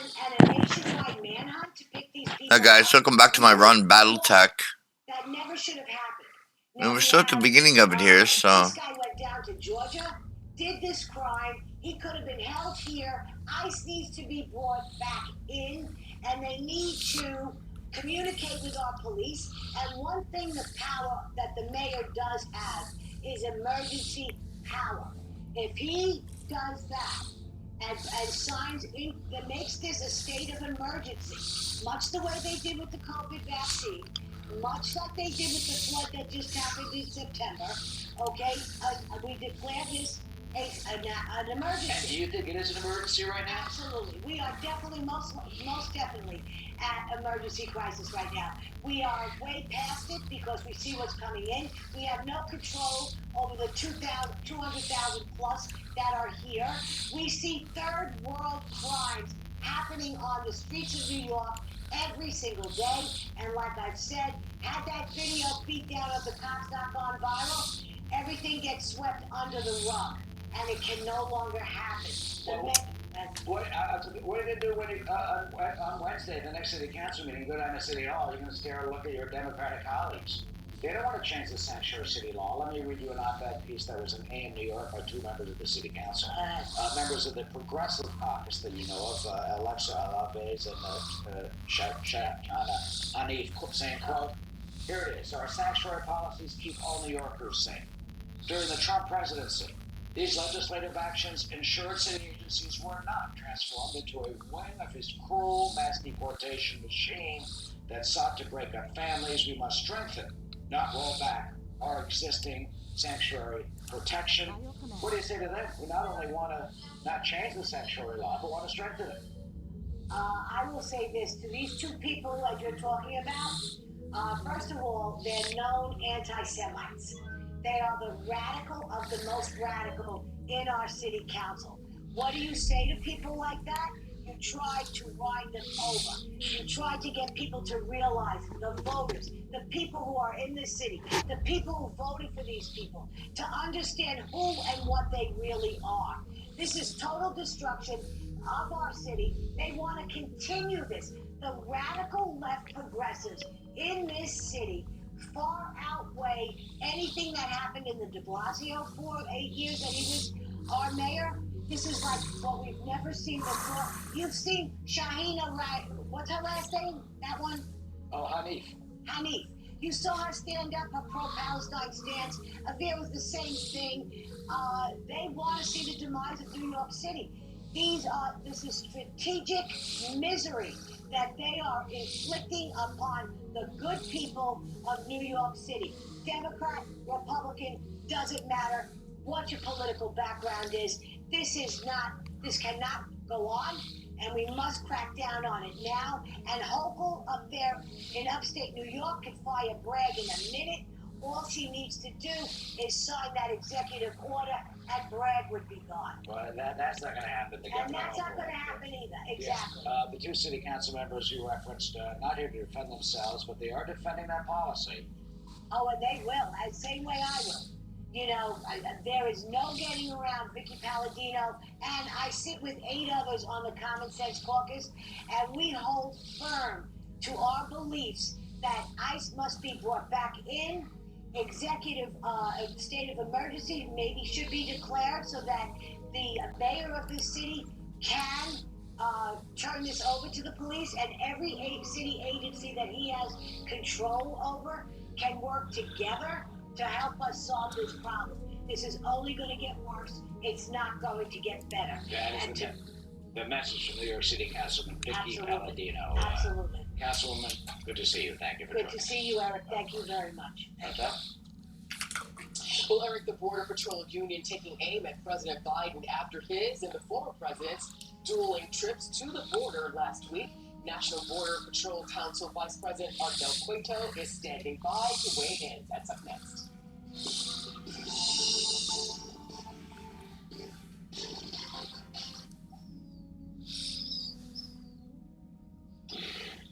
and a nationwide manhunt to pick these people Hi guys, welcome back to my run, Battletech. That never should have happened. And we're still at the beginning of it here, so... This guy went down to Georgia, did this crime, he could have been held here, ICE needs to be brought back in, and they need to communicate with our police. And one thing, the power that the mayor does have is emergency power. If he does that, and signs in, that makes this a state of emergency, much the way they did with the COVID vaccine, much like they did with the flood that just happened in September, okay? We declare this an emergency. And do you think it is an emergency right now? Absolutely. We are definitely, most definitely, at emergency crisis right now. We are way past it because we see what's coming in. We have no control over the 200,000 plus that are here. We see third world crimes happening on the streets of New York every single day. And like I've said, had that video beatdown of the cops not gone viral, everything gets swept under the rug. And it can no longer happen. What did they do when on Wednesday, the next city council meeting, go down to City Hall? You're going to stare and look at your Democratic colleagues. They don't want to change the sanctuary city law. Let me read you an op-ed piece that was in AM New York by two members of the city council, members of the Progressive Caucus that you know of, Alexa Alaves and Shadowrun Hanif, saying, quote, here it is, our sanctuary policies keep all New Yorkers safe. During the Trump presidency, these legislative actions ensured city agencies were not transformed into a wing of his cruel mass deportation machine that sought to break up families. We must strengthen, not roll back, our existing sanctuary protection. What do you say to that? We not only want to not change the sanctuary law, but want to strengthen it. I will say this to these two people that you're talking about. First of all, they're known anti-Semites. They are the radical of the most radical in our city council. What do you say to people like that? You try to ride them over. You try to get people to realize, the voters, the people who are in the city, the people who voted for these people, to understand who and what they really are. This is total destruction of our city. They want to continue this. The radical left progressives in this city far outweigh anything that happened in the de Blasio 8 years that he was our mayor. This is like what we've never seen before. You've seen Shahina, what's her last name? That one? Oh, Hanif. Hanif. You saw her stand up, her pro-Palestine stance. There was the same thing. They want to see the demise of New York City. This is strategic misery that they are inflicting upon the good people of New York City. Democrat, Republican, doesn't matter what your political background is. This cannot go on, and we must crack down on it now. And Hochul up there in upstate New York can fire Bragg in a minute. All she needs to do is sign that executive order, and Bragg would be gone. Well, that's not going to happen. And that's not going to happen either. Exactly. Yes. The two city council members you referenced, not here to defend themselves, but they are defending that policy. Oh, and they will. The same way I will. You know, there is no getting around Vicky Palladino, and I sit with 8 others on the Common Sense Caucus, and we hold firm to our beliefs that ICE must be brought back in. Executive state of emergency maybe should be declared so that the mayor of this city can turn this over to the police, and every city agency that he has control over can work together to help us solve this problem. This is only going to get worse. It's not going to get better. That is the message from New York City Councilman Vicky Palladino. Absolutely. Councilwoman, good to see you. Thank you for joining us. Good to see you, Eric. Thank you very much. Well, Eric, the Border Patrol Union taking aim at President Biden after his and the former president's dueling trips to the border last week. National Border Patrol Council Vice President Art Del Cueto is standing by to weigh in. That's up next.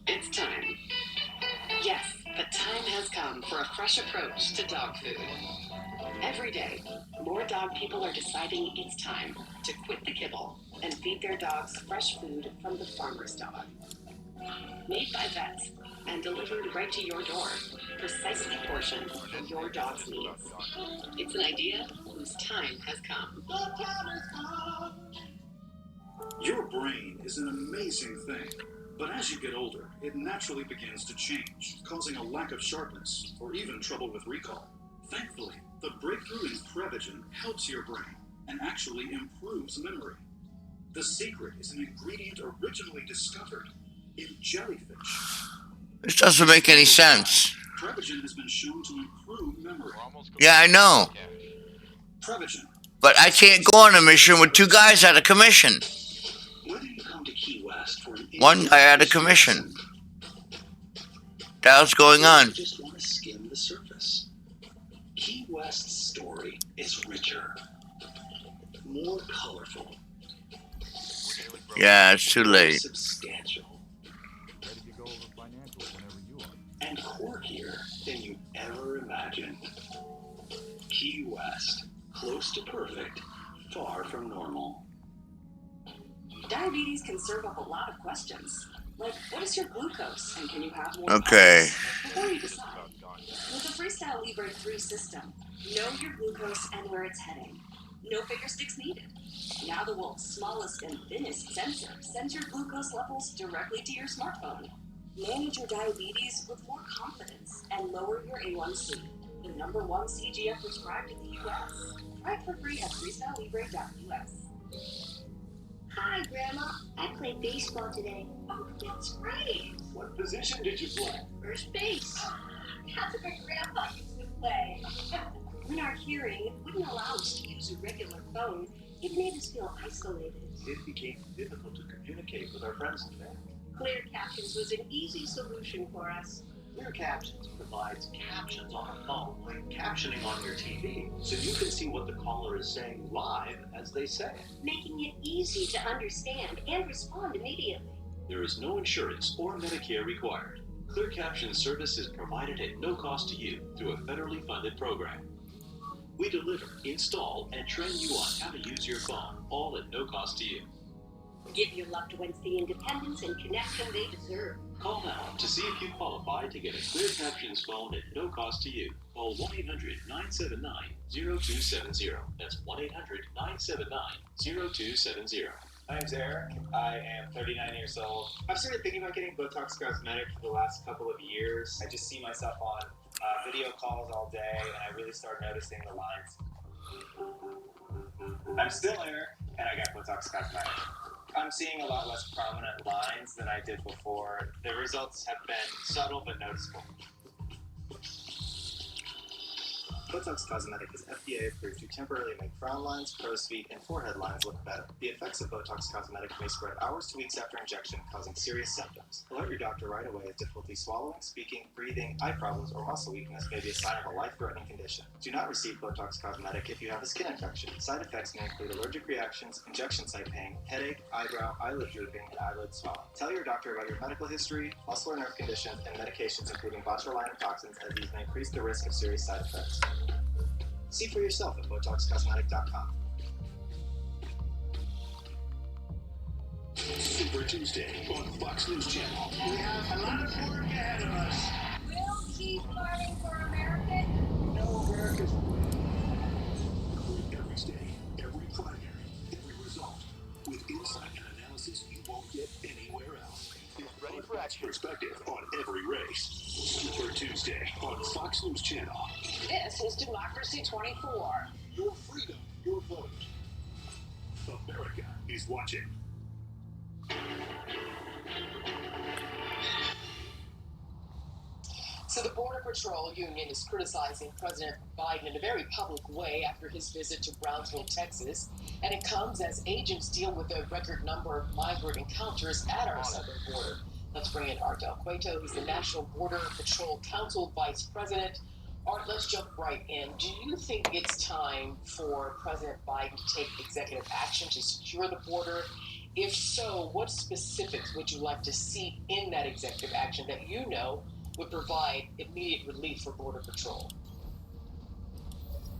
It's time. Yes, the time has come for a fresh approach to dog food. Every day, more dog people are deciding it's time to quit the kibble and feed their dogs fresh food from the farmer's dog. Made by vets and delivered right to your door, precisely portioned for your dog's needs. It's an idea whose time has come. Your brain is an amazing thing, but as you get older, it naturally begins to change, causing a lack of sharpness or even trouble with recall. Thankfully, the breakthrough in Prevagen helps your brain and actually improves memory. The secret is an ingredient originally discovered in jellyfish. This doesn't make any sense. Prevagen has been shown to improve memory. Yeah, I know. Prevagen. But I can't go on a mission with two guys out of commission. Whether you come to Key West for One guy out of commission. That's what's going on. You just want to skim the surface. Key West's story is richer, more colorful. Yeah, it's too late. Substantial. And quirkier than you ever imagined. Key West, close to perfect, far from normal. Diabetes can serve up a lot of questions. Like, what is your glucose, and can you have more? Okay. Before you decide. With the Freestyle Libre 3 system, know your glucose and where it's heading. No finger sticks needed. Now the world's smallest and thinnest sensor sends your glucose levels directly to your smartphone. Manage your diabetes with more confidence and lower your A1C, the #1 CGM prescribed in the US. Try it for free at freestylelibre.us. Hi, Grandma. I played baseball today. Oh, that's great. What position did you play? First base. That's what Grandpa used to play. When our hearing wouldn't allow us to use a regular phone, it made us feel isolated. It became difficult to communicate with our friends and family. Clear Captions was an easy solution for us. Clear Captions provides captions on a phone, like captioning on your TV, so you can see what the caller is saying live as they say it. Making it easy to understand and respond immediately. There is no insurance or Medicare required. Clear Captions service is provided at no cost to you through a federally funded program. We deliver, install, and train you on how to use your phone, all at no cost to you. Give your loved ones the independence and connection they deserve. Call now to see if you qualify to get a Clear Captions phone at no cost to you. Call 1-800-979-0270. That's 1-800-979-0270. My name's Eric. I am 39 years old. I've started thinking about getting Botox Cosmetic for the last couple of years. I just see myself on video calls all day, and I really start noticing the lines. I'm still Eric, and I got Botox Cosmetic. I'm seeing a lot less prominent lines than I did before. The results have been subtle but noticeable. Botox Cosmetic is FDA approved to temporarily make frown lines, crow's feet, and forehead lines look better. The effects of Botox Cosmetic may spread hours to weeks after injection, causing serious symptoms. Alert your doctor right away if difficulty swallowing, speaking, breathing, eye problems, or muscle weakness may be a sign of a life-threatening condition. Do not receive Botox Cosmetic if you have a skin infection. Side effects may include allergic reactions, injection site pain, headache, eyebrow, eyelid drooping, and eyelid swelling. Tell your doctor about your medical history, muscle or nerve conditions, and medications including botulinum toxins, as these may increase the risk of serious side effects. See for yourself at BotoxCosmetic.com. Super Tuesday on Fox News Channel. We have a lot of work ahead of us. We'll keep fighting for America. No America's Every day, every primary, every result, with insight and analysis you won't get anywhere else. Ready for action. Perspective on every race. Super Tuesday on Fox News Channel. This is Democracy 24. Your freedom, your vote. America is watching. So the Border Patrol Union is criticizing President Biden in a very public way after his visit to Brownsville, Texas. And it comes as agents deal with a record number of migrant encounters at our southern border. Let's bring in Art Del Cueto. He's the National Border Patrol Council Vice President. Art, let's jump right in. Do you think it's time for President Biden to take executive action to secure the border? If so, what specifics would you like to see in that executive action that you know would provide immediate relief for Border Patrol?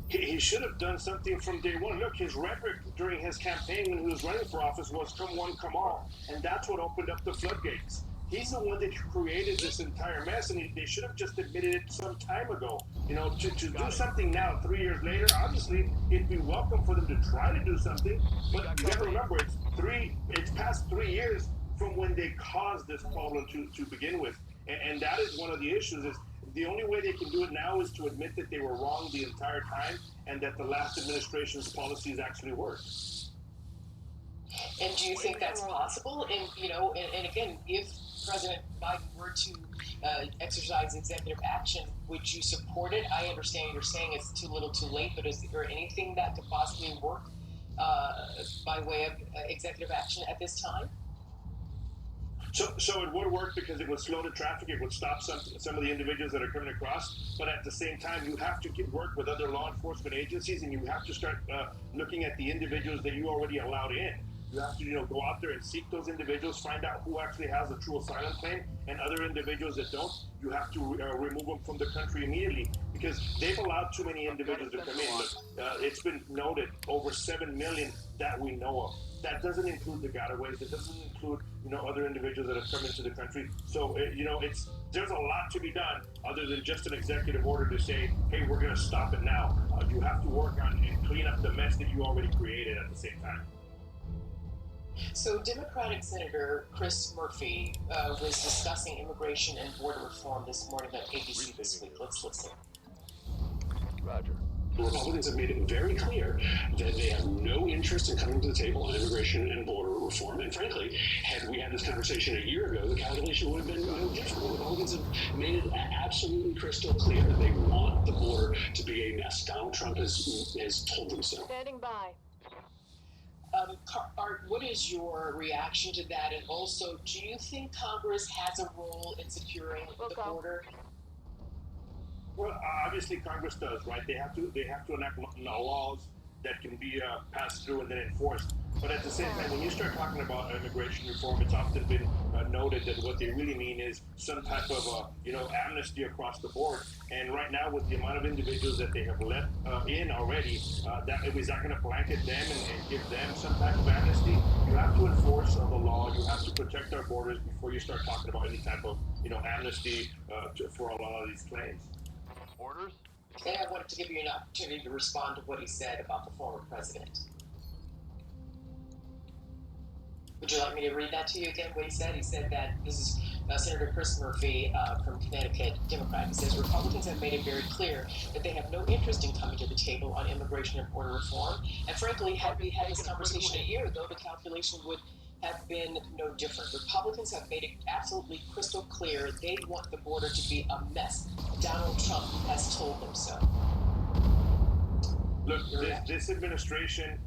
He should have done something from day one. Look, his rhetoric during his campaign when he was running for office was come one, come all. And that's what opened up the floodgates. He's the one that created this entire mess, and they should have just admitted it some time ago. You know, to do something now, 3 years later, obviously, it'd be welcome for them to try to do something. But you got to remember, it's past 3 years from when they caused this problem to begin with. And that is one of the issues is the only way they can do it now is to admit that they were wrong the entire time and that the last administration's policies actually worked. And do you think that's possible? And, you know, and again, if President Biden were to exercise executive action, would you support it? I understand you're saying it's too little too late, but is there anything that could possibly work by way of executive action at this time? So it would work because it would slow the traffic. It would stop some of the individuals that are coming across. But at the same time, you have to work with other law enforcement agencies, and you have to start looking at the individuals that you already allowed in. You have to, go out there and seek those individuals, find out who actually has a true asylum claim, and other individuals that don't, you have to remove them from the country immediately because they've allowed too many individuals to come in. Look, it's been noted over 7 million that we know of. That doesn't include the gotaways. It doesn't include, other individuals that have come into the country. So, there's a lot to be done other than just an executive order to say, hey, we're going to stop it now. You have to work on and clean up the mess that you already created at the same time. So Democratic Senator Chris Murphy was discussing immigration and border reform this morning on ABC This Week. Let's listen. Roger. The Republicans have made it very clear that they have no interest in coming to the table on immigration and border reform. And frankly, had we had this conversation a year ago, the calculation would have been different. The Republicans have made it absolutely crystal clear that they want the border to be a mess. Donald Trump has told them so. Standing by. Art, what is your reaction to that? And also, do you think Congress has a role in securing the border? Well, obviously Congress does, right? They have to enact laws that can be passed through and then enforced. But at the same time, when you start talking about immigration reform, it's often been noted that what they really mean is some type of, amnesty across the board. And right now, with the amount of individuals that they have let in already, is that going to blanket them and give them some type of amnesty? You have to enforce the law. You have to protect our borders before you start talking about any type of, amnesty for a lot of these claims. Orders? And I wanted to give you an opportunity to respond to what he said about the former president. Would you like me to read that to you again, what he said? He said that, this is Senator Chris Murphy from Connecticut, Democrat. He says, Republicans have made it very clear that they have no interest in coming to the table on immigration and border reform. And frankly, had we had this conversation a year ago, the calculation would have been no different. Republicans have made it absolutely crystal clear they want the border to be a mess. Donald Trump has told them so. Look, this administration,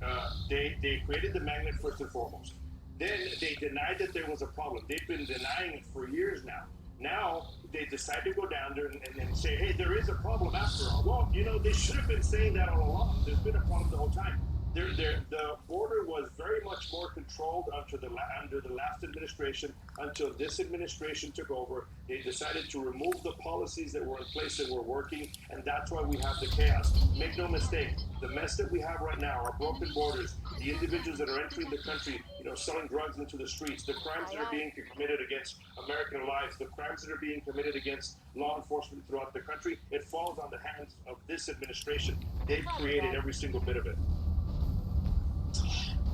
they created the magnet first and foremost. Then they denied that there was a problem. They've been denying it for years now. Now they decide to go down there and say, hey, there is a problem after all. Well, they should have been saying that all along. There's been a problem the whole time. The border was very much more controlled under the last administration until this administration took over. They decided to remove the policies that were in place that were working, and that's why we have the chaos. Make no mistake, the mess that we have right now, our broken borders, the individuals that are entering the country, selling drugs into the streets, the crimes that are being committed against American lives, the crimes that are being committed against law enforcement throughout the country, it falls on the hands of this administration. They've created every single bit of it.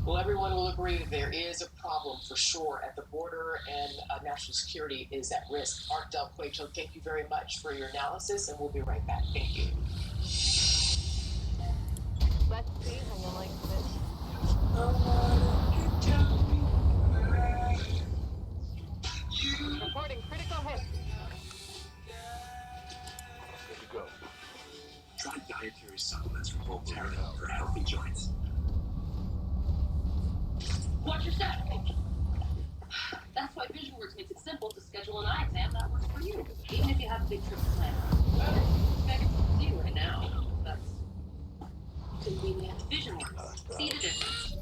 Well, everyone will agree that there is a problem for sure at the border, and national security is at risk. Art Del Cueto, thank you very much for your analysis, and we'll be right back. Thank you. Let's see how you like this. Reporting critical hit. Good to go. Try dietary supplements from Voltaren for healthy joints. Watch your step. That's why VisionWorks makes it simple to schedule an eye exam that works for you, even if you have a big trip planned. Well, I can see you right now. That's convenient. VisionWorks. See the difference.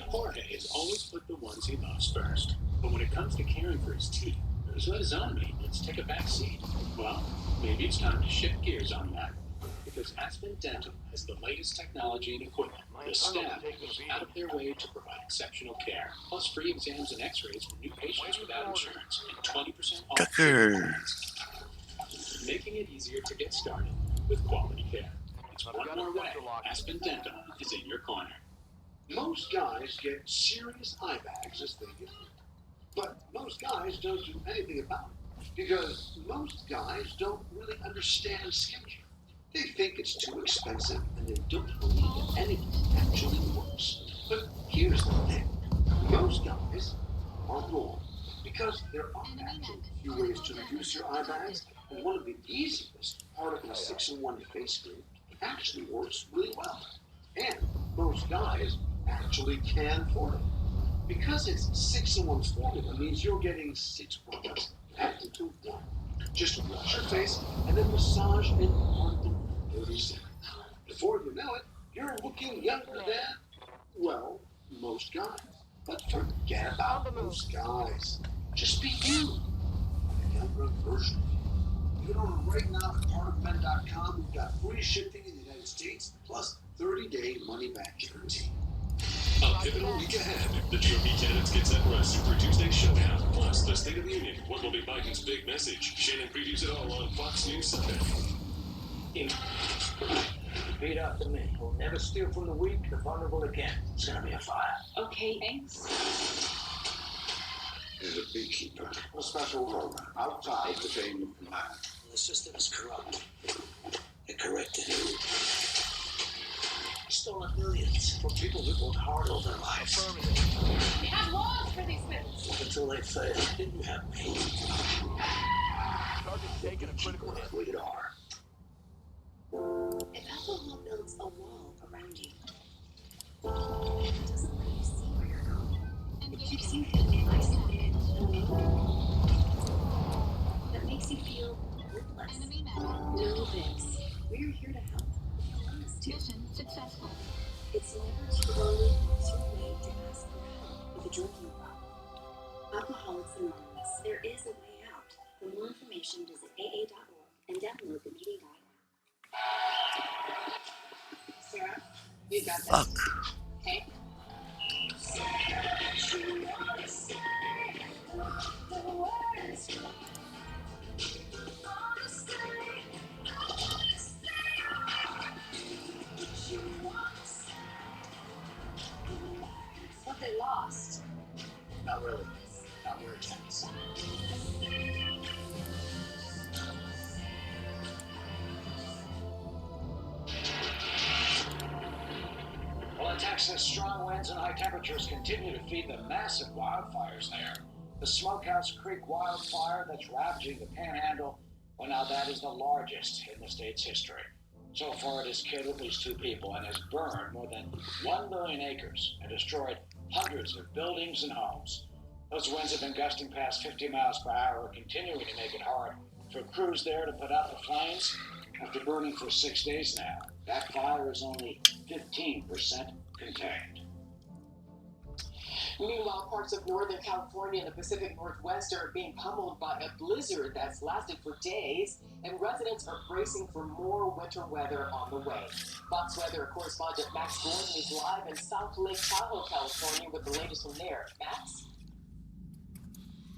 Jorge has always put the ones he loves first. But when it comes to caring for his teeth, there's let his own maintenance take a back seat. Well, maybe it's time to shift gears on that. because Aspen Dental has the latest technology and equipment. The staff goes out of their way to provide exceptional care, plus free exams and x-rays for new patients without insurance, and 20% off treatment Tucker. plans, making it easier to get started with quality care. It's one more way. Aspen Dental is in your corner. Most guys get serious eye bags as they get older. But most guys don't do anything about it because most guys don't really understand skincare. They think it's too expensive and they don't believe that anything actually works. But here's the thing. Most guys are wrong because there are actually a few ways to reduce your eye bags, and one of the easiest, Particle 6-in-1 face cream, actually works really well. And most guys actually can afford it. Because it's 6-in-1 formula means you're getting 6 products packed into one. Just wash your face and then massage in Particle 30 seconds. Before you know it, you're looking younger than, well, most guys. But forget about most guys. Just be you. A younger version of you. You can order right now at particlemen.com. We've got free shipping in the United States, plus 30-day money-back guarantee. A pivotal week ahead. The GOP candidates get set for a Super Tuesday showdown. Plus, the State of the Union. What will be Biden's big message? Shannon previews it all on Fox News Sunday. Beat up to me. We'll never steal from the weak, the vulnerable again. It's gonna be a fire. Okay, thanks. Is a beekeeper. A special program outside the chain of command. The system is corrupt. They corrected it. Stolen millions from people who worked hard all their lives. We have laws for these things. Until they fail, then you have me. Target's taking a critical hit. Rated R. If alcohol builds a wall around you, it doesn't let you see where you're going. It keeps you feeling isolated and lonely. That makes you feel hopeless. No thanks. We're here to help. Mission successful. It's never too early or too late to ask for help with a drinking problem. Alcoholics Anonymous, there is a way out. For more information, visit aa.org and download the meeting guide app. Sarah, you got this. Fuck. Okay. What they lost. Not really. Not your chance. Well, in Texas, strong winds and high temperatures continue to feed the massive wildfires there. The Smokehouse Creek wildfire that's ravaging the Panhandle, well, now that is the largest in the state's history. So far, it has killed at least 2 people and has burned more than 1 million acres and destroyed hundreds of buildings and homes. Those winds have been gusting past 50 miles per hour, continuing to make it hard for crews there to put out the flames. After burning for 6 days now, that fire is only 15% contained. Meanwhile, parts of Northern California and the Pacific Northwest are being pummeled by a blizzard that's lasted for days, and residents are bracing for more winter weather on the way. Fox Weather correspondent Max Gordon is live in South Lake Tahoe, California, with the latest from there. Max?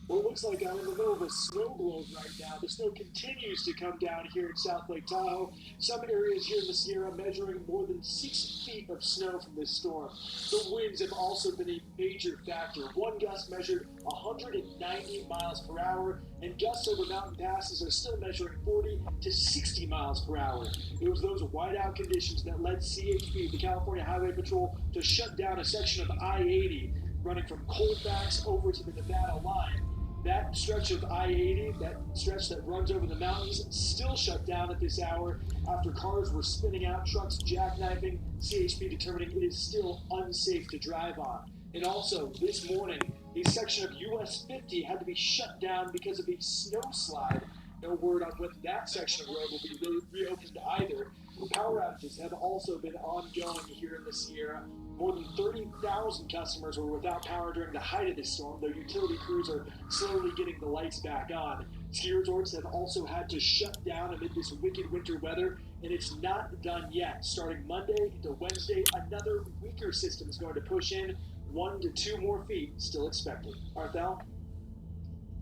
Well, it looks like I'm in the middle of a snow globe right now. The snow continues to come down here in South Lake Tahoe. Some areas here in the Sierra measuring more than 6 feet of snow from this storm. The winds have also been a major factor. One gust measured 190 miles per hour, and gusts over mountain passes are still measuring 40 to 60 miles per hour. It was those whiteout conditions that led CHP, the California Highway Patrol, to shut down a section of I-80 running from Colfax over to the Nevada line. That stretch of I-80, that stretch that runs over the mountains, still shut down at this hour after cars were spinning out, trucks jackknifing, CHP determining it is still unsafe to drive on. And also, this morning, a section of US 50 had to be shut down because of a snowslide. No word on when that section of road will be reopened either. Power outages have also been ongoing here in the Sierra. More than 30,000 customers were without power during the height of this storm, though utility crews are slowly getting the lights back on. Ski resorts have also had to shut down amid this wicked winter weather, And it's not done yet. Starting Monday into Wednesday, another weaker system is going to push in 1 to 2 more feet, still expected. Arthel?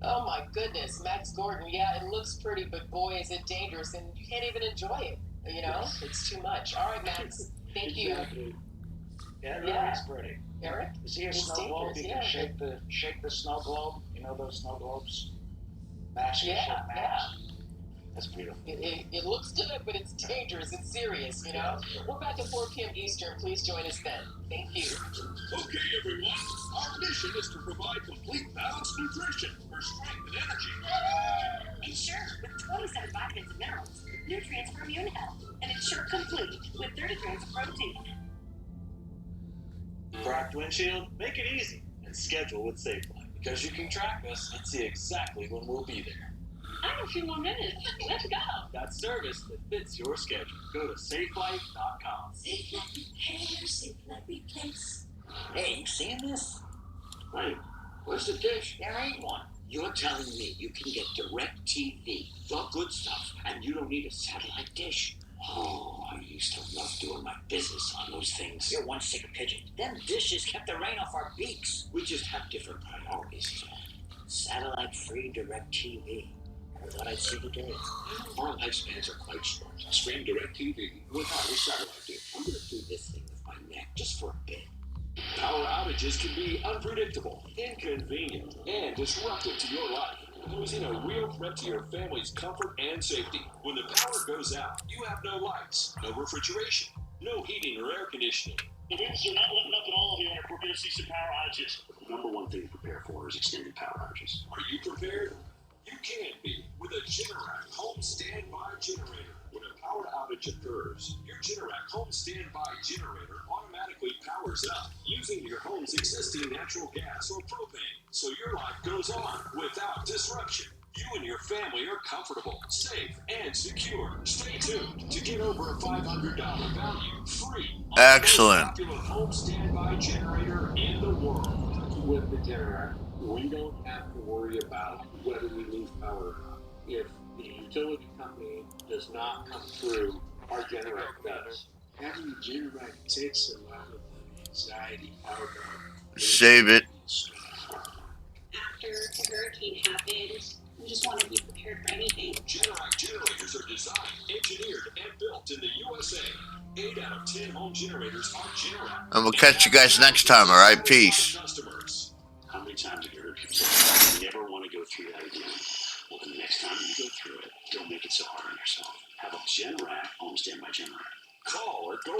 Oh my goodness, Max Gordon. Yeah, it looks pretty, but boy, is it dangerous, and you can't even enjoy it. You know, it's too much. All right, Max. Thank you. Yeah, Yeah. it's pretty. Eric? You see a It's snow globe? You dangerous, can yeah. shake the snow globe. You know those snow globes? Max, you can Yeah, shake Max. yeah. That's beautiful. It looks good, but it's dangerous. It's serious, you know? We're back at 4 p.m. Eastern. Please join us then. Thank you. Okay, everyone. Our mission is to provide complete balanced nutrition for strength and energy. And sure, with 27 vitamins and minerals, nutrients for immune health, and it's sure complete with 30 grams of protein. Cracked windshield? Make it easy and schedule with SafeLight. Because you can track us and see exactly when we'll be there. I have a few more minutes. Let's go. That's service that fits your schedule. Go to SafeLight.com. SafeLight repair, SafeLight replace. Hey, you seeing this? Wait, what's the dish? There ain't one. You're telling me you can get direct TV, the good stuff, and you don't need a satellite dish? Oh, I used to love doing my business on those things. You're one sick pigeon. Them dishes kept the rain off our beaks. We just have different priorities. Satellite-free direct TV. I thought I'd see the day. Our lifespans are quite short. Stream direct TV without a satellite dish. I'm going to do this thing with my neck just for a bit. Power outages can be unpredictable, inconvenient, and disruptive to your life, posing a real threat to your family's comfort and safety. When the power goes out, you have no lights, no refrigeration, no heating or air conditioning. It is. You're not letting up at all here if we're going to see some power outages. The number one thing to prepare for is extended power outages. Are you prepared? You can be with a Generac home standby generator. When a power outage occurs, your Generac home standby generator automatically powers up using your home's existing natural gas or propane, so your life goes on without disruption. You and your family are comfortable, safe, and secure. Stay tuned to get over a $500 value free on Excellent. the most popular home standby generator in the world. With the Generac, we don't have to worry about whether we lose power or not. If the utility company does not come through, our Generac does. Having a Generac takes a lot of the anxiety out of Save it. After the hurricane happened, we just want to be prepared for anything. Generac generators are designed, engineered, and built in the USA. 8 out of 10 home generators are Generac. And we'll catch you guys next time, alright? Peace. Customers. How many times have you heard people say, you never want to go through that again? Well, the next time you go through it, don't make it so hard on yourself. Have a Generac home standby generator. Call or go